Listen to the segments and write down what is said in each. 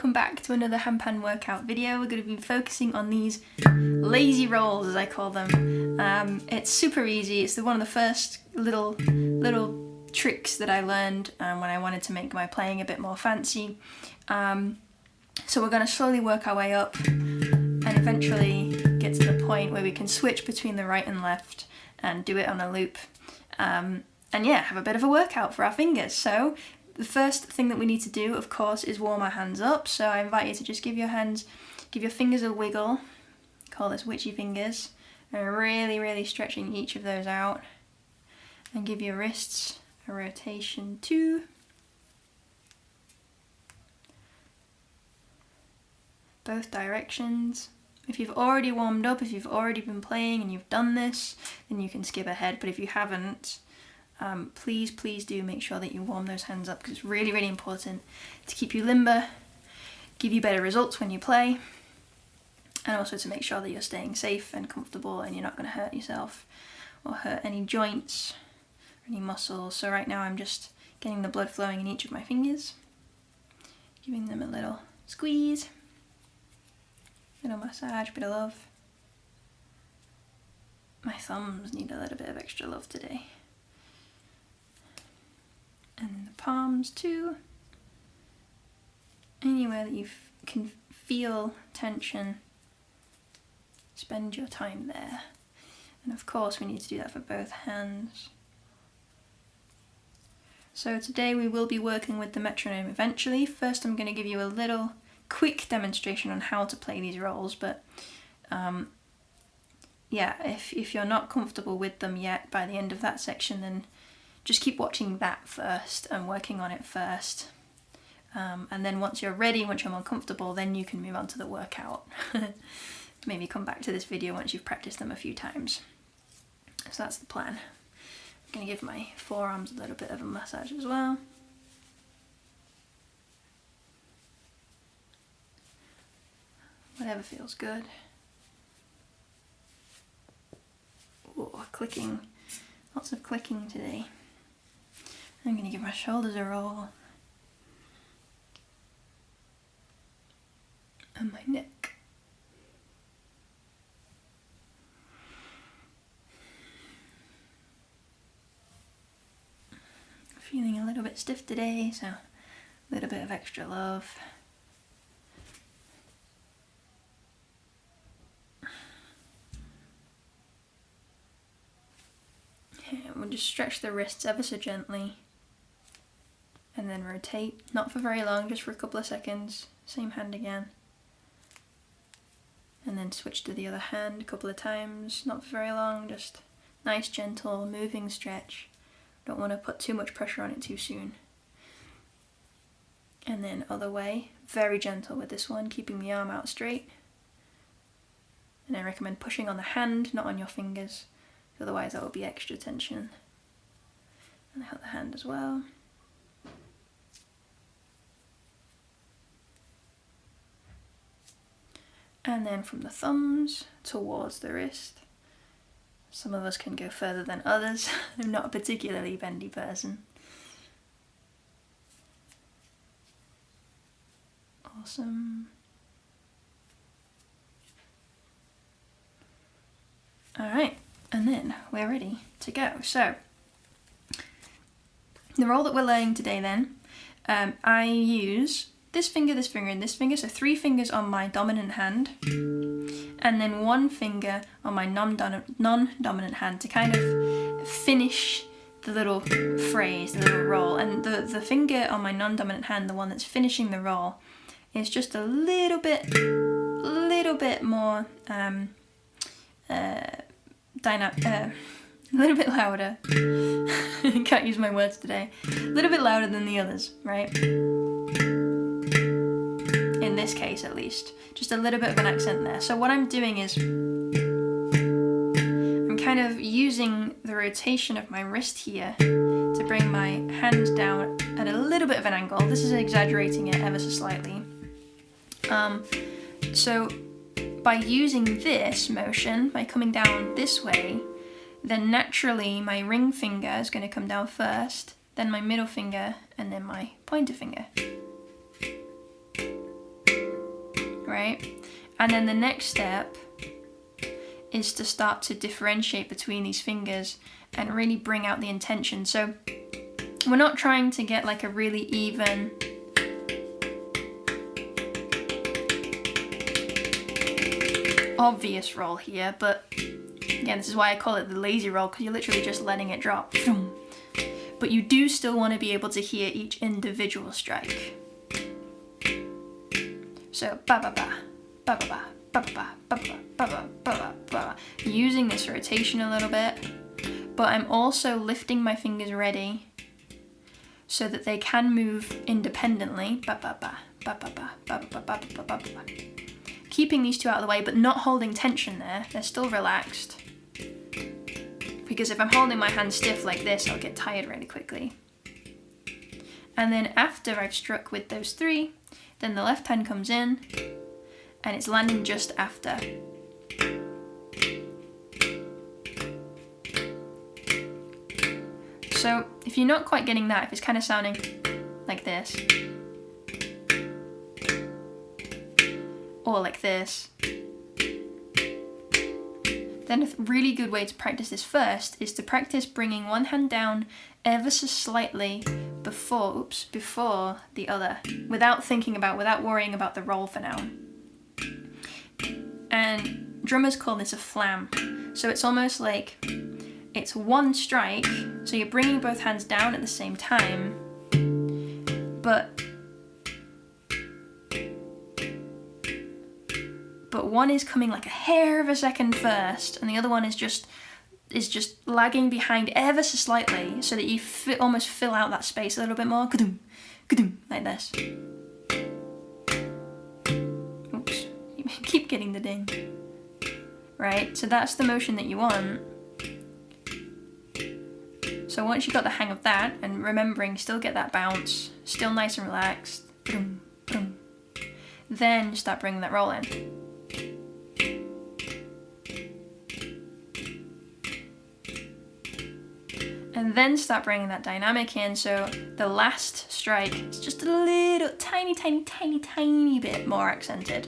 welcome back to another handpan workout video. We're going to be focusing on these lazy rolls, as I call them. It's super easy. It's one of the first little tricks that I learned when I wanted to make my playing a bit more fancy. So we're going to slowly work our way up and eventually get to the point where we can switch between the right and left and do it on a loop. And yeah, have a bit of a workout for our fingers. So the first thing that we need to do, of course, is warm our hands up. So I invite you to just give your fingers a wiggle. Call this witchy fingers. And really stretching each of those out. And give your wrists a rotation too. Both directions. If you've already warmed up, if you've already been playing and you've done this, then you can skip ahead. But if you haven't, please do make sure that you warm those hands up, because it's really important to keep you limber, give you better results when you play, and also to make sure that you're staying safe and comfortable and you're not going to hurt yourself or hurt any joints or any muscles. So right now I'm just getting the blood flowing in each of my fingers, giving them a little squeeze, little massage, bit of love. My thumbs need a little bit of extra love today. And the palms too. Anywhere that you can feel tension, spend your time there. And of course we need to do that for both hands. So today we will be working with the metronome eventually. First I'm going to give you a little quick demonstration on how to play these rolls, but yeah, if you're not comfortable with them yet by the end of that section, then just keep watching that first and working on it first. And then once you're ready, once you're more comfortable, then you can move on to the workout. Maybe come back to this video once you've practiced them a few times. So that's the plan. I'm going to give my forearms a little bit of a massage as well. Whatever feels good. Oh, clicking. Lots of clicking today. I'm going to give my shoulders a roll. And my neck. Feeling a little bit stiff today, so a little bit of extra love. Okay, we'll just stretch the wrists ever so gently. And then rotate, not for very long, just for a couple of seconds. Same hand again. And then switch to the other hand a couple of times, not for very long, just nice, gentle, moving stretch. Don't want to put too much pressure on it too soon. And then other way, very gentle with this one, keeping the arm out straight. And I recommend pushing on the hand, not on your fingers, otherwise that will be extra tension. And the other hand as well. And then from the thumbs towards the wrist. Some of us can go further than others. I'm not a particularly bendy person. Awesome. Alright, and then we're ready to go. So, the roll that we're learning today then, I use this finger, and this finger, so 3 fingers on my dominant hand, and then 1 finger on my non-dominant hand to kind of finish the little phrase, the little roll. And the finger on my non-dominant hand, the one that's finishing the roll, is just a little bit more a little bit louder. Can't use my words today. A little bit louder than the others, right? In this case at least, just a little bit of an accent there. So what I'm doing is I'm kind of using the rotation of my wrist here to bring my hand down at a little bit of an angle. This is exaggerating it ever so slightly. So by using this motion, by coming down this way, then naturally my ring finger is going to come down first, then my middle finger, and then my pointer finger. right? And then the next step is to start to differentiate between these fingers and really bring out the intention. So we're not trying to get like a really even obvious roll here, but again, this is why I call it the lazy roll, because you're literally just letting it drop. But you do still want to be able to hear each individual strike. So ba ba ba, ba ba ba, ba ba ba, ba ba ba, ba ba ba. Using this rotation a little bit, but I'm also lifting my fingers ready so that they can move independently. Ba ba ba, ba ba ba, ba ba ba, ba ba ba. Keeping these two out of the way, but not holding tension there. They're still relaxed. Because if I'm holding my hand stiff like this, I'll get tired really quickly. And then after I've struck with those three, then the left hand comes in and it's landing just after. So if you're not quite getting that, if it's kind of sounding like this, or like this, then a really good way to practice this first is to practice bringing one hand down ever so slightly before the other, without worrying about the roll for now. And drummers call this a flam. So it's almost like it's one strike, so you're bringing both hands down at the same time, but one is coming like a hair of a second first, and the other one is just lagging behind ever so slightly, so that you almost fill out that space a little bit more. Ka-doom, ka-doom, like this. Oops, you keep getting the ding. Right, so that's the motion that you want. So once you've got the hang of that, and remembering, still get that bounce, still nice and relaxed, boom, boom, then start bringing that roll in. And then start bringing that dynamic in, so the last strike is just a little tiny bit more accented.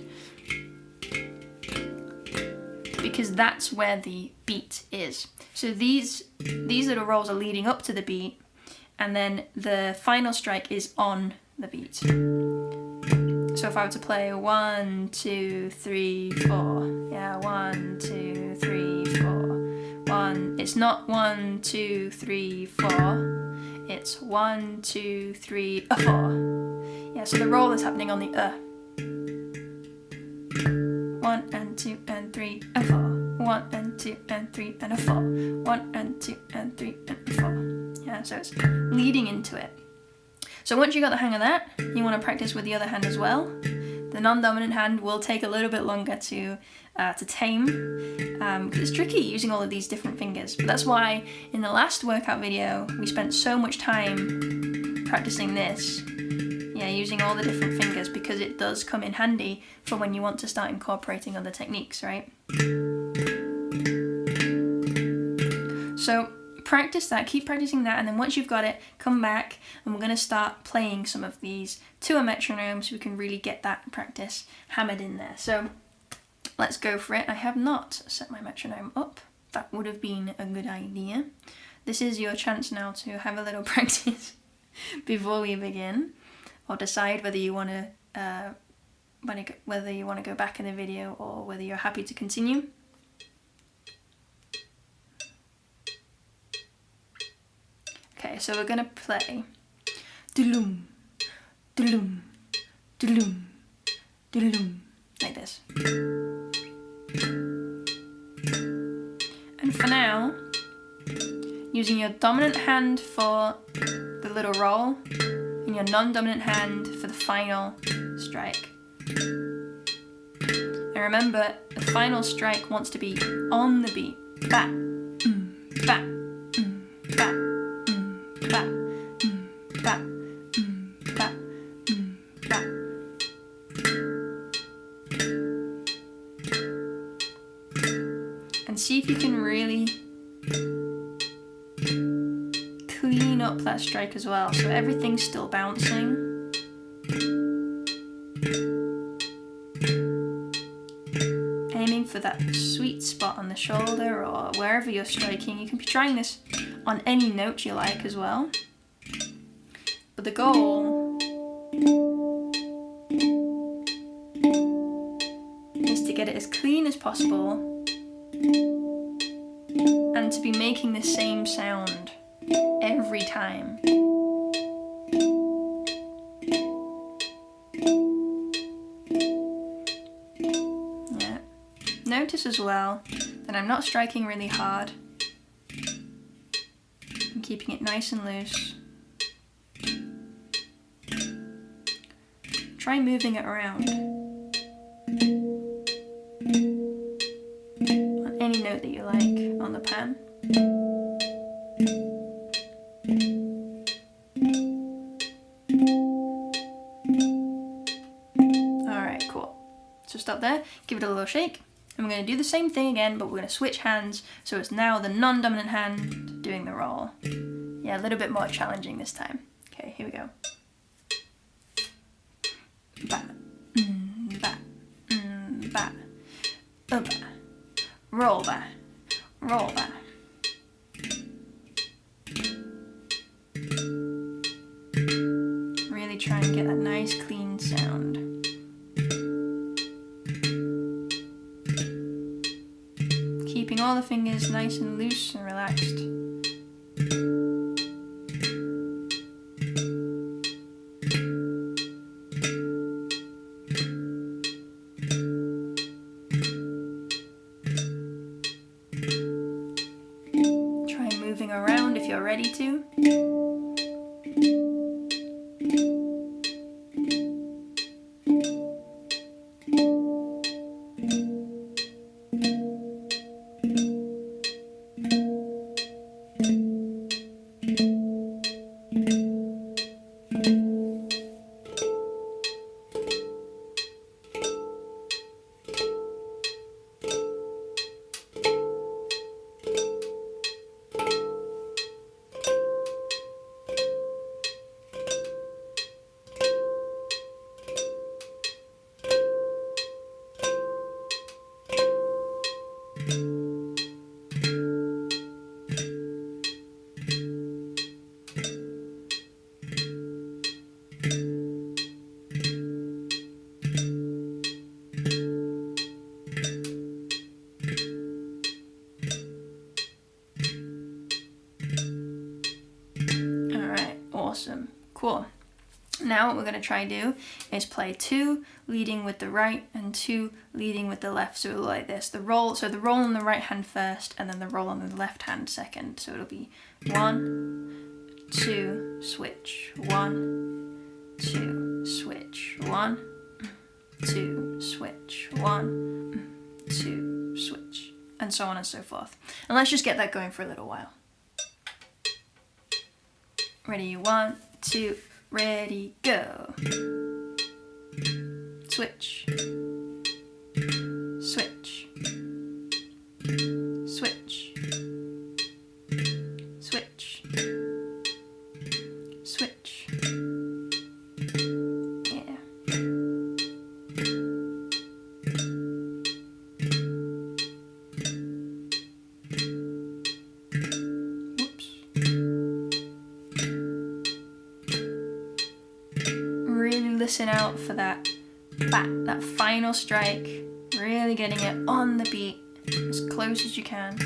Because that's where the beat is. So these little rolls are leading up to the beat, and then the final strike is on the beat. So if I were to play 1, 2, 3, 4, yeah, 1, 2, 3, 4. It's not 1, 2, 3, 4. It's 1, 2, 3, 4. Yeah, so the roll is happening on the 1 and 2 and 3 and 4. 1 and 2 and 3 and a 4. 1 and 2 and 3 and 4. Yeah, so it's leading into it. So once you got the hang of that, you want to practice with the other hand as well. The non-dominant hand will take a little bit longer to tame, because it's tricky using all of these different fingers. But that's why in the last workout video we spent so much time practicing this, using all the different fingers, because it does come in handy for when you want to start incorporating other techniques, right? So practice that, keep practicing that, and then once you've got it, come back and we're going to start playing some of these to a metronome so we can really get that practice hammered in there. So let's go for it. I have not set my metronome up. That would have been a good idea. This is your chance now to have a little practice before we begin, or decide whether you want to go back in the video or whether you're happy to continue. Okay, so we're gonna play doodloom, doodloom, doodloom, doodloom, like this. And for now, using your dominant hand for the little roll and your non-dominant hand for the final strike. And remember, the final strike wants to be on the beat. Ba, ba, ba. Ba, ba, ba, ba. And see if you can really clean up that strike as well, so everything's still bouncing. for that sweet spot on the shoulder or wherever you're striking. You can be trying this on any note you like as well. But the goal is to get it as clean as possible and to be making the same sound every time. Yeah. Notice as well that I'm not striking really hard. I'm keeping it nice and loose. Try moving it around on any note that you like on the pan. Alright, cool. So stop there, give it a little shake, and we're going to do the same thing again, but we're going to switch hands, so it's now the non-dominant hand doing the roll. Yeah, a little bit more challenging this time. Okay, here we go. Ba, ba, ba, ba, roll ba, roll ba. Really try and get that nice clean sound. Keeping all the fingers nice and loose and relaxed. Around if you're ready to. Awesome, cool. Now what we're going to try and do is play 2 leading with the right and 2 leading with the left. So it'll look like this. The roll on the right hand first and then the roll on the left hand second. So it'll be 1, 2, switch, 1, 2, switch, 1, 2, switch, 1, 2, switch, and so on and so forth. And let's just get that going for a little while. Ready, 1, 2, ready, go. Switch. Switch. Switch. Switch. Switch. Yeah. Listen out for that that final strike, really getting it on the beat as close as you can.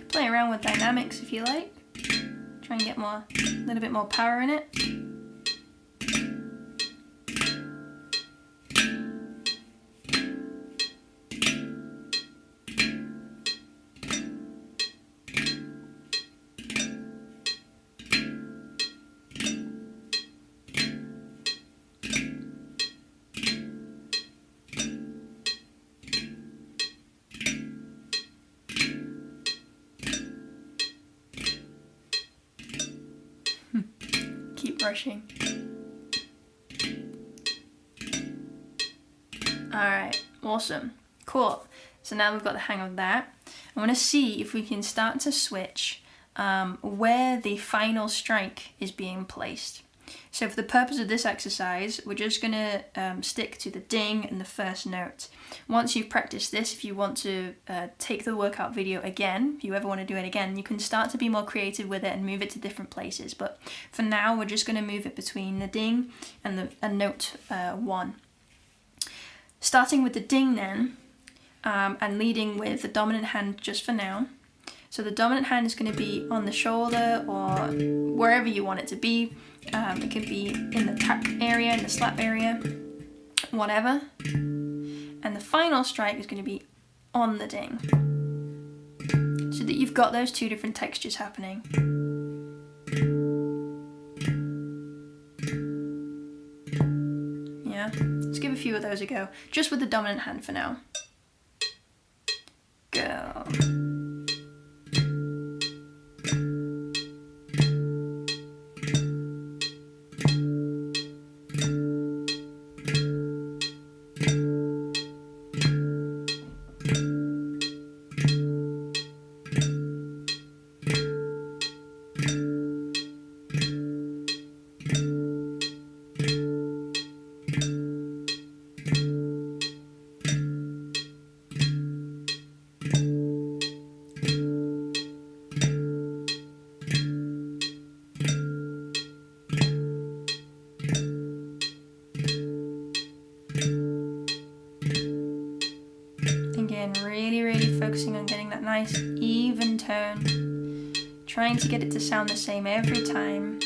Play around with dynamics if you like. Try and get a little bit more power in it. keep brushing. Alright, awesome. Cool. So now we've got the hang of that. I want to see if we can start to switch where the final strike is being placed. So for the purpose of this exercise, we're just going to stick to the ding and the first note. Once you've practiced this, if you want to take the workout video again, if you ever want to do it again, you can start to be more creative with it and move it to different places. But for now, we're just going to move it between the ding and note 1. Starting with the ding then, and leading with the dominant hand just for now. So the dominant hand is going to be on the shoulder or wherever you want it to be. It could be in the tap area, in the slap area, whatever. And the final strike is going to be on the ding. So that you've got those two different textures happening. Yeah, let's give a few of those a go. Just with the dominant hand for now. Go. Really focusing on getting that nice even tone, trying to get it to sound the same every time.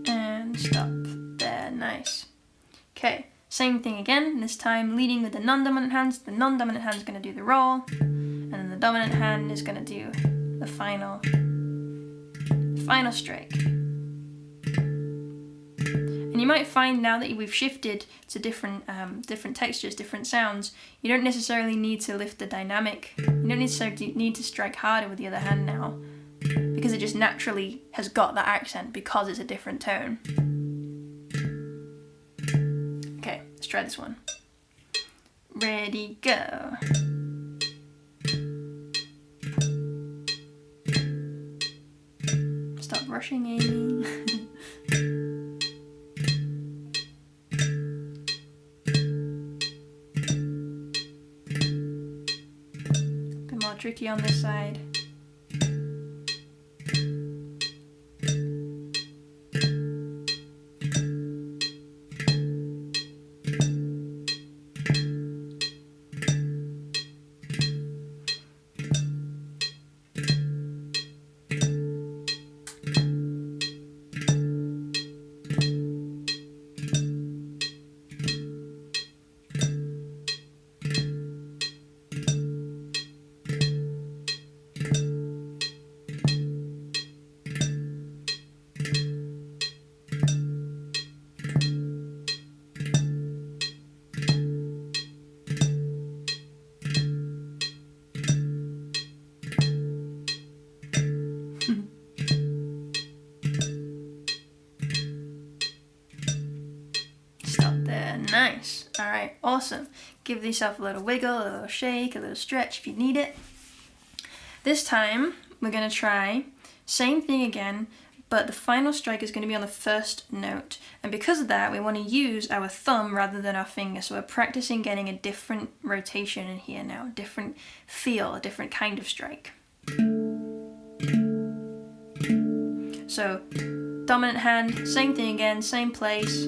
And stop there, nice. Okay. Same thing again, this time leading with the non-dominant hands. The non-dominant hand is going to do the roll, and then the dominant hand is going to do the final strike. And you might find now that we've shifted to different textures, different sounds, you don't necessarily need to lift the dynamic. You don't necessarily need to strike harder with the other hand now, because it just naturally has got that accent because it's a different tone. Let's try this one. Ready, go. Stop rushing, Amy. A bit more tricky on this side. Nice. Alright, awesome. Give yourself a little wiggle, a little shake, a little stretch if you need it. This time, we're going to try, same thing again, but the final strike is going to be on the first note. And because of that, we want to use our thumb rather than our finger. So we're practicing getting a different rotation in here now, a different feel, a different kind of strike. So, dominant hand, same thing again, same place.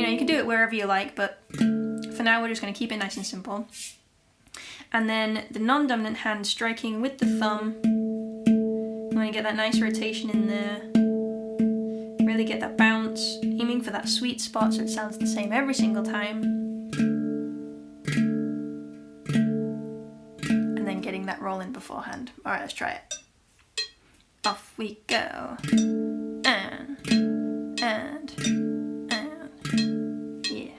You can do it wherever you like, but for now we're just going to keep it nice and simple. And then the non-dominant hand striking with the thumb. You want to get that nice rotation in there. Really get that bounce, aiming for that sweet spot so it sounds the same every single time. rolling beforehand. All right, let's try it. Off we go. And, yeah.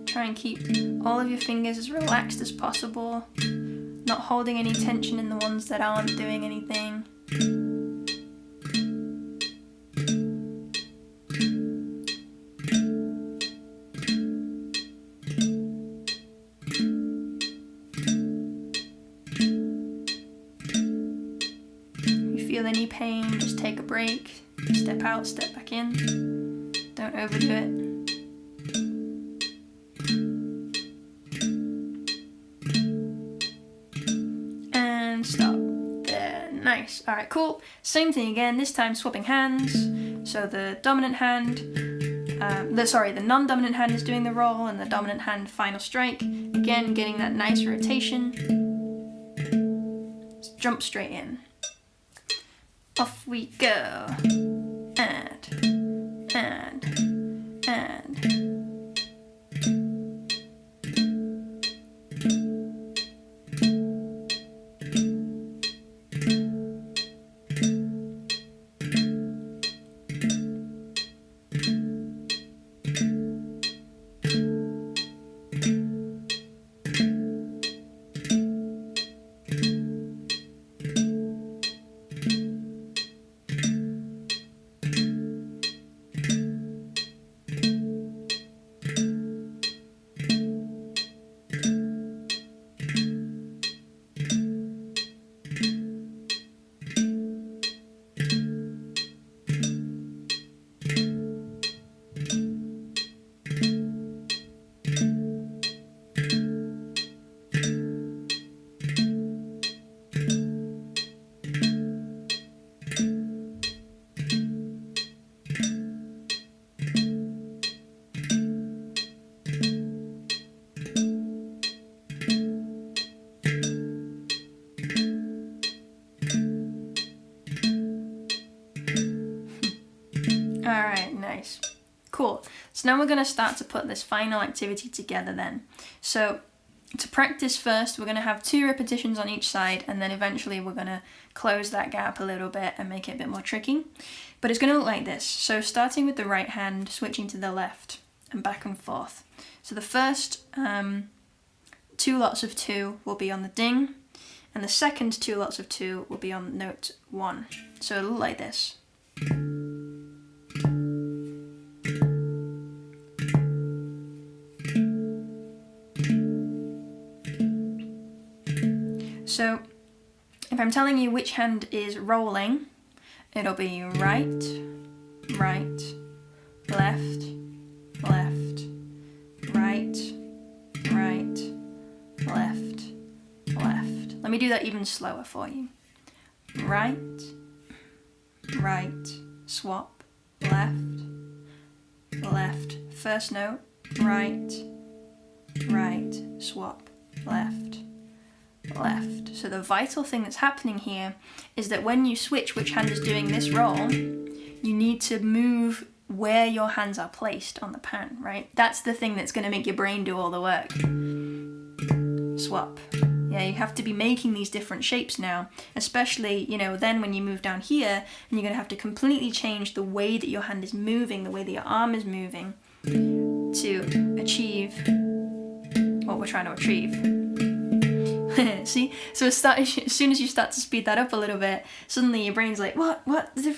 Try and keep all of your fingers as relaxed as possible, not holding any tension in the ones that aren't doing anything. If you feel any pain, just take a break, step out, step back in. Don't overdo it. Stop. There. Nice. Alright, cool. Same thing again, this time swapping hands. So the dominant hand, the non-dominant hand is doing the roll and the dominant hand final strike. Again, getting that nice rotation. Let's jump straight in. Off we go. And. Alright, nice. Cool. So now we're going to start to put this final activity together then. So to practice first, we're going to have 2 repetitions on each side, and then eventually we're going to close that gap a little bit and make it a bit more tricky. But it's going to look like this. So starting with the right hand, switching to the left and back and forth. So the first 2 lots of 2 will be on the ding, and the second 2 lots of 2 will be on note 1. So it'll look like this. So if I'm telling you which hand is rolling, it'll be right, right, left, left, right, right, left, left. Let me do that even slower for you. Right, right, swap, left, left, first note, right, right, swap, left, left. So the vital thing that's happening here is that when you switch which hand is doing this roll, you need to move where your hands are placed on the pan, right? That's the thing that's going to make your brain do all the work. Swap. Yeah, you have to be making these different shapes now, especially, you know, then when you move down here, and you're going to have to completely change the way that your hand is moving, the way that your arm is moving to achieve what we're trying to achieve. See? So as soon as you start to speed that up a little bit, suddenly your brain's like, what?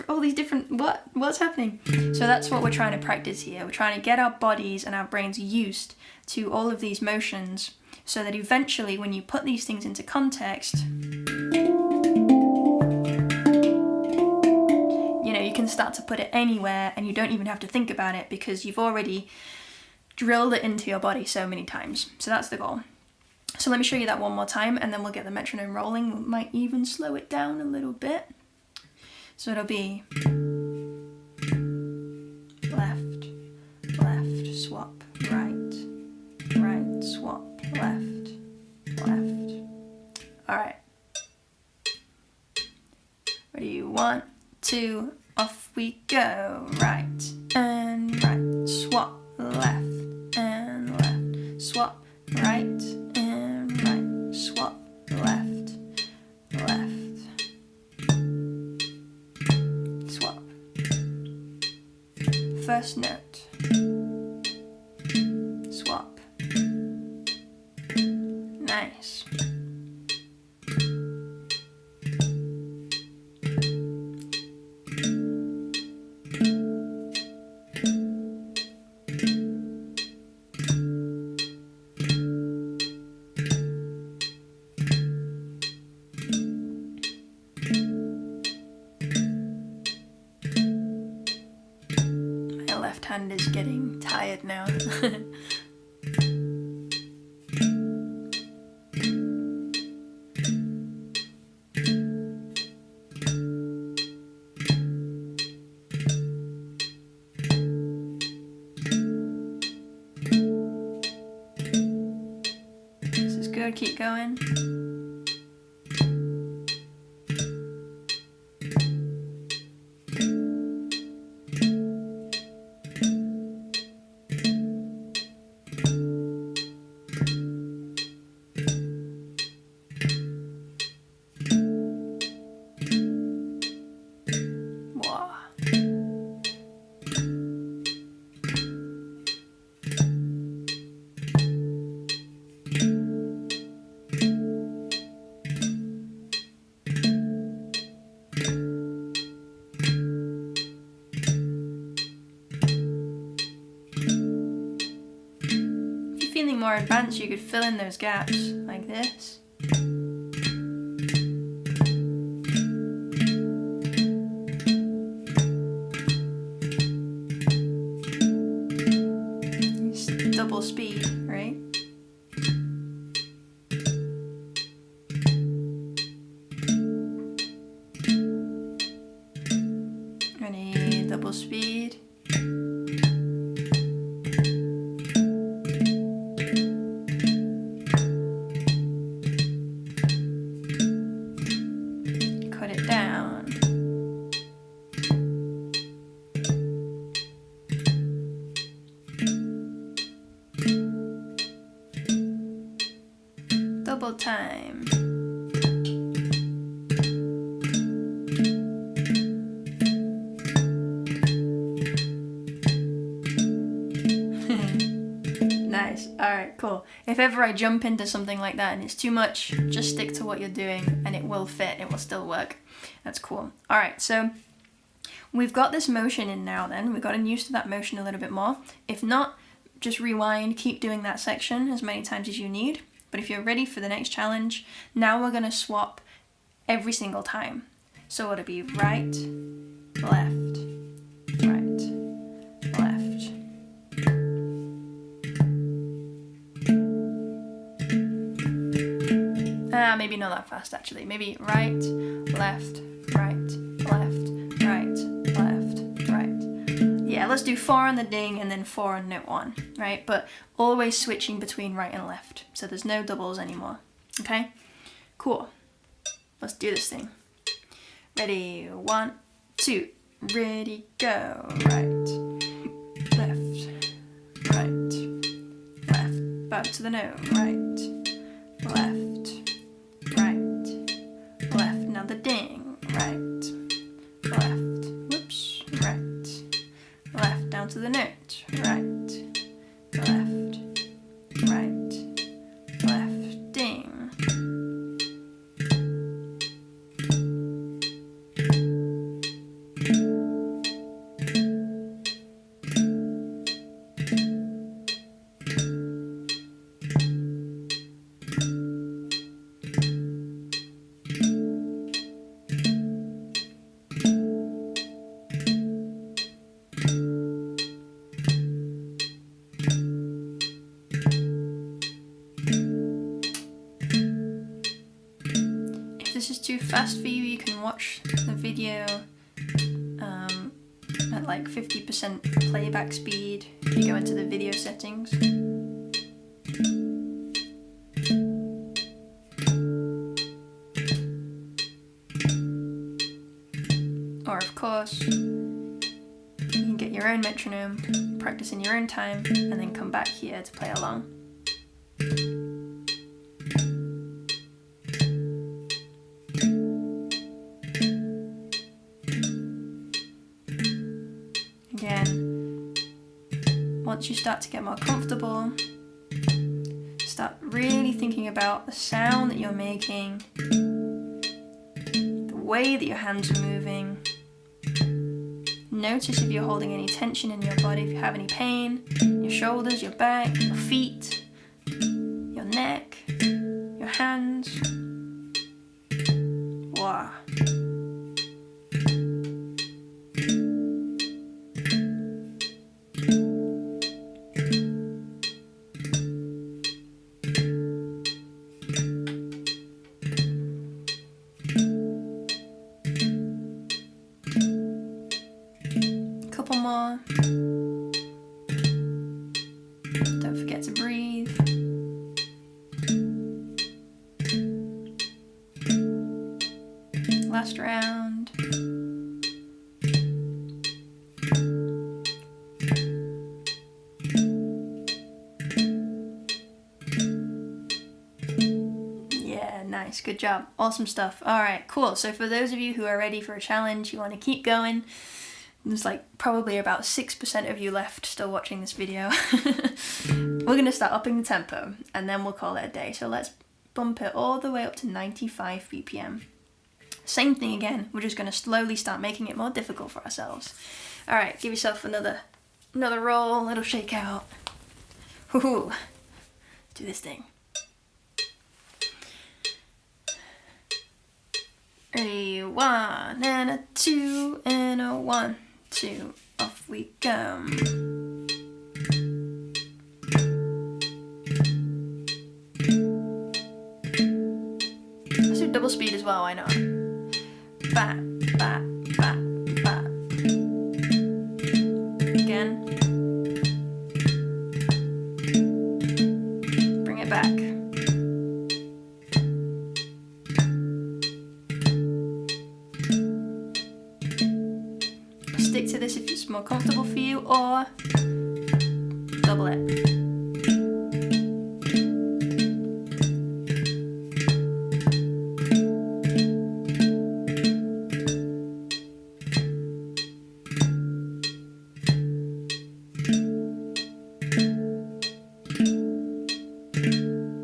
All these different, what's happening? So that's what we're trying to practice here. We're trying to get our bodies and our brains used to all of these motions so that eventually when you put these things into context, you know, you can start to put it anywhere and you don't even have to think about it because you've already drilled it into your body so many times. So that's the goal. So let me show you that one more time and then we'll get the metronome rolling. We might even slow it down a little bit. So it'll be left, left, swap, right, right, swap, left, left, 2, off we go. Right and right, swap, left and left, swap, right and right, swap, left, left, swap. First note, swap. Nice. My left hand is getting tired now. This is good, keep going. Feeling more advanced, you could fill in those gaps like this. It's double speed, right? Ready, double speed. Double time. Nice. Alright, cool. If ever I jump into something like that and it's too much, just stick to what you're doing and it will fit, it will still work. That's cool. Alright, so we've got this motion in now then. We've gotten used to that motion a little bit more. If not, just rewind, keep doing that section as many times as you need. But if you're ready for the next challenge, now we're going to swap every single time. So it'll be right, left, right, left. Maybe not that fast actually. Maybe right, left, right, left, right, left, right. Yeah, let's do 4 on the ding and then 4 on note 1, right? But always switching between right and left. So there's no doubles anymore, okay? Cool. Let's do this thing. Ready, 1, 2, ready, go. Right, left, right, left. Back to the note. Right, left, right, left. Now the ding. Right, left, whoops, right, left. Down to the note. Right, left, right, left, ding. If this is too fast for you, you can watch the video at like 50% playback speed if you go into the video settings. Or of course, you can get your own metronome, practice in your own time, and then come back here to play along. Again, once you start to get more comfortable, start really thinking about the sound that you're making, the way that your hands are moving. Notice if you're holding any tension in your body, if you have any pain, your shoulders, your back, your feet, your neck, your hands. Wow. Couple more. Don't forget to breathe. Last round. Yeah, nice, good job, awesome stuff. All right, cool. So for those of you who are ready for a challenge, you want to keep going, there's like probably about 6% of you left still watching this video. We're gonna start upping the tempo and then we'll call it a day. So let's bump it all the way up to 95 BPM. Same thing again, we're just gonna slowly start making it more difficult for ourselves. All right, give yourself another roll, little shake out. Woohoo! Do this thing. Ready, 1 and a 2 and a 1, 2, off we go. Let's do double speed as well, why not? Bat, bat, bat, bat. Again. Bring it back. Stick to this if it's more comfortable for you, or double it.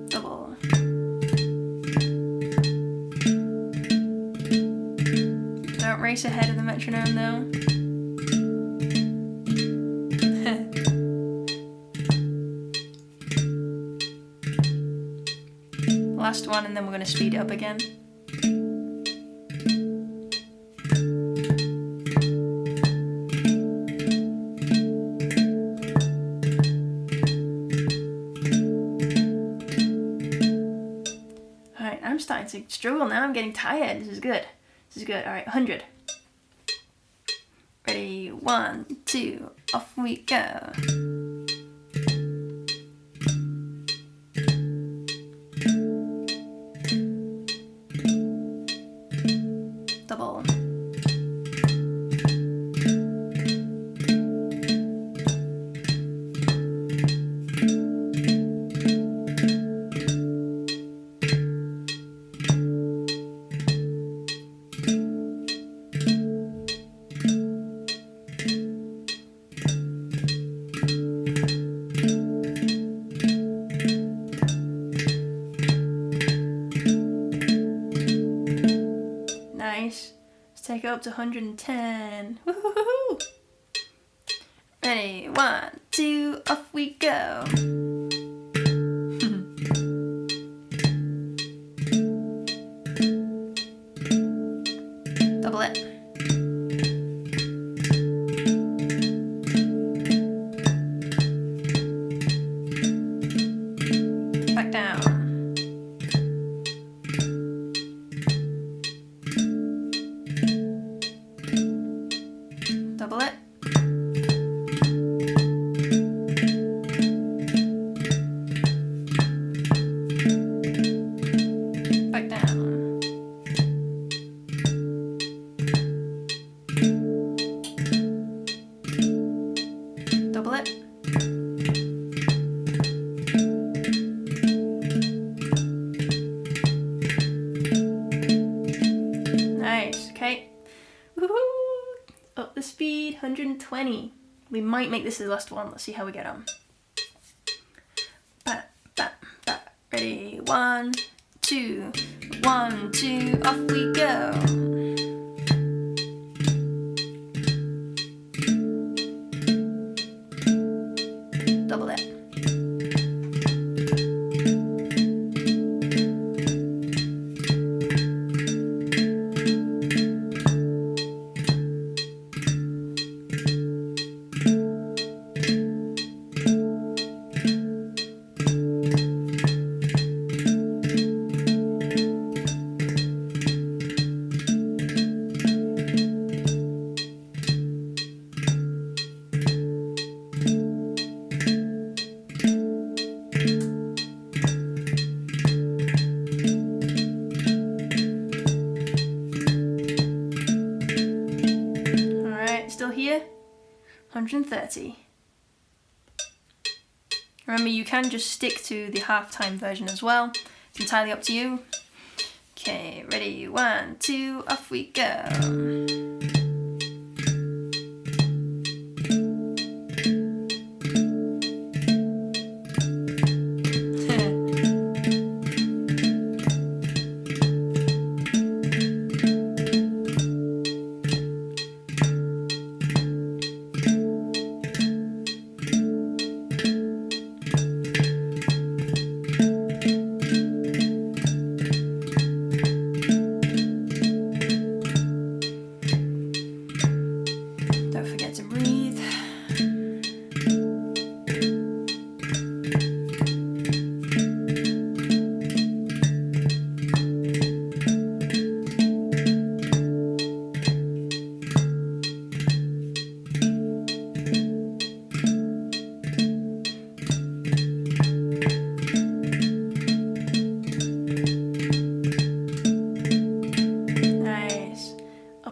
Double. Don't race ahead of the metronome though. Last one, and then we're going to speed it up again. Alright, I'm starting to struggle now. I'm getting tired. This is good. This is good. Alright, 100. Ready, 1, 2, off we go. Double. Nice. Let's take it up to 110. Woohoo! Ready, 1, 2, off we go. Double it. Back down. Double it. 120. We might make this the last one. Let's see how we get on. Ba, ba, ba. Ready? 1, 2, 1, 2, off we go. Double it. Still here, 130. Remember, you can just stick to the half-time version as well. It's entirely up to you. Okay, ready, 1, 2, off we go.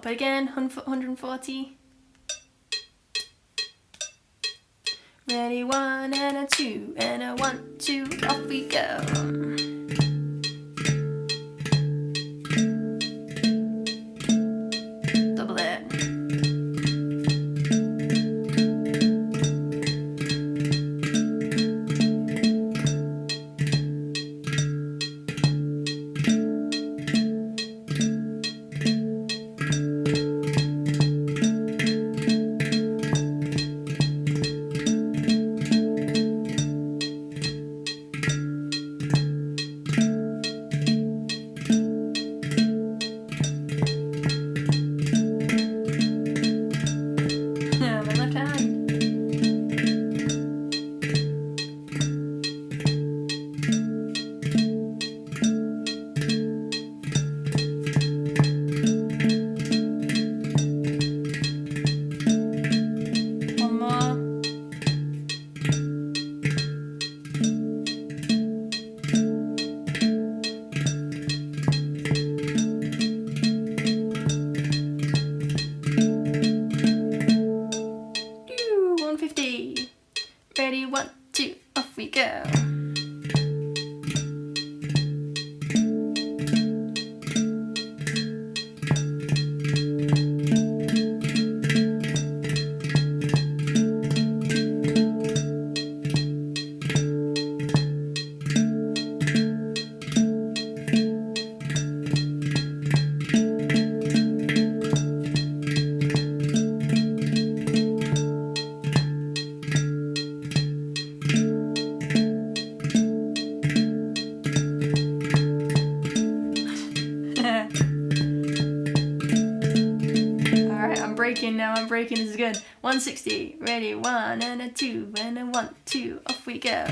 Again, 140. Ready, 1 and a 2 and a 1, 2, off we go. Double it. Ready, 1, 2, off we go. Now I'm breaking, this is good. 160, ready, 1 and a 2 and a 1, 2, off we go.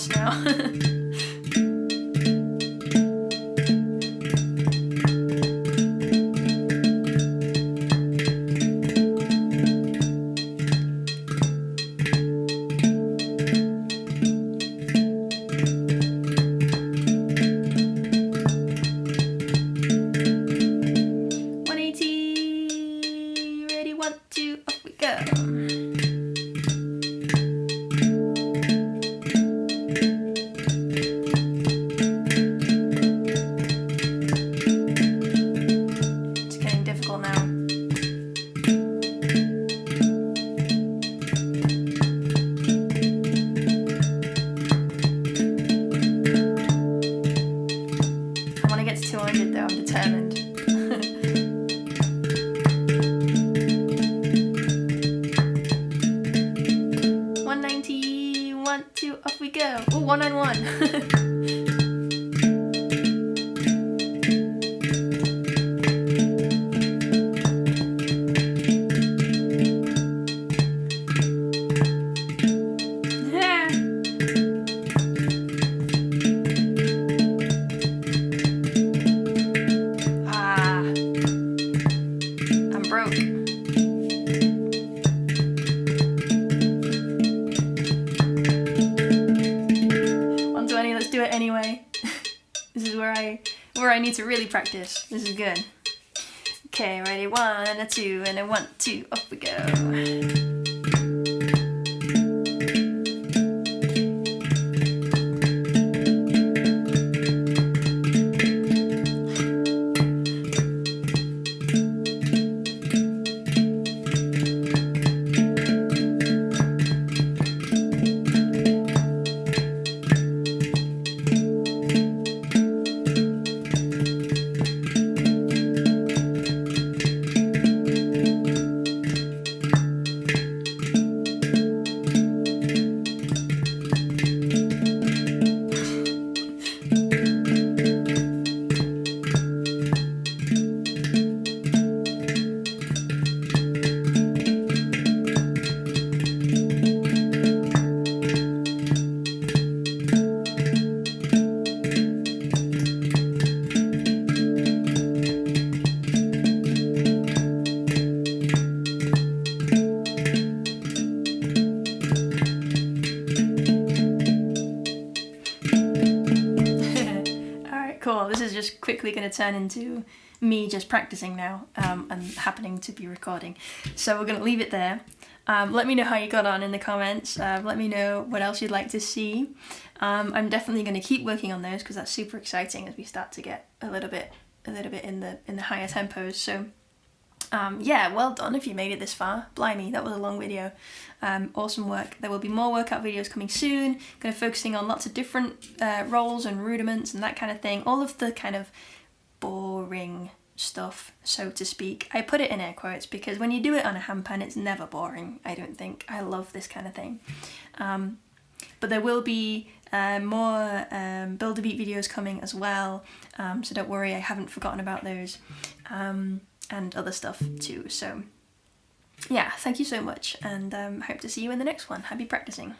lost now. Off we go. Ooh, 191. Anyway, this is where I need to really practice. This is good. Okay, ready? 1 and a 2 and a 1, 2, off we go. Cool, this is just quickly going to turn into me just practicing now and happening to be recording. So we're going to leave it there. Let me know how you got on in the comments. Let me know what else you'd like to see. I'm definitely going to keep working on those because that's super exciting as we start to get a little bit in the higher tempos. So yeah, well done if you made it this far. Blimey, that was a long video. Awesome work. There will be more workout videos coming soon, kind of focusing on lots of different rolls and rudiments and that kind of thing. All of the kind of boring stuff, so to speak. I put it in air quotes because when you do it on a handpan, it's never boring, I don't think. I love this kind of thing. But there will be more Build a Beat videos coming as well, so don't worry, I haven't forgotten about those. And other stuff too. So yeah, thank you so much, and hope to see you in the next one. Happy practicing.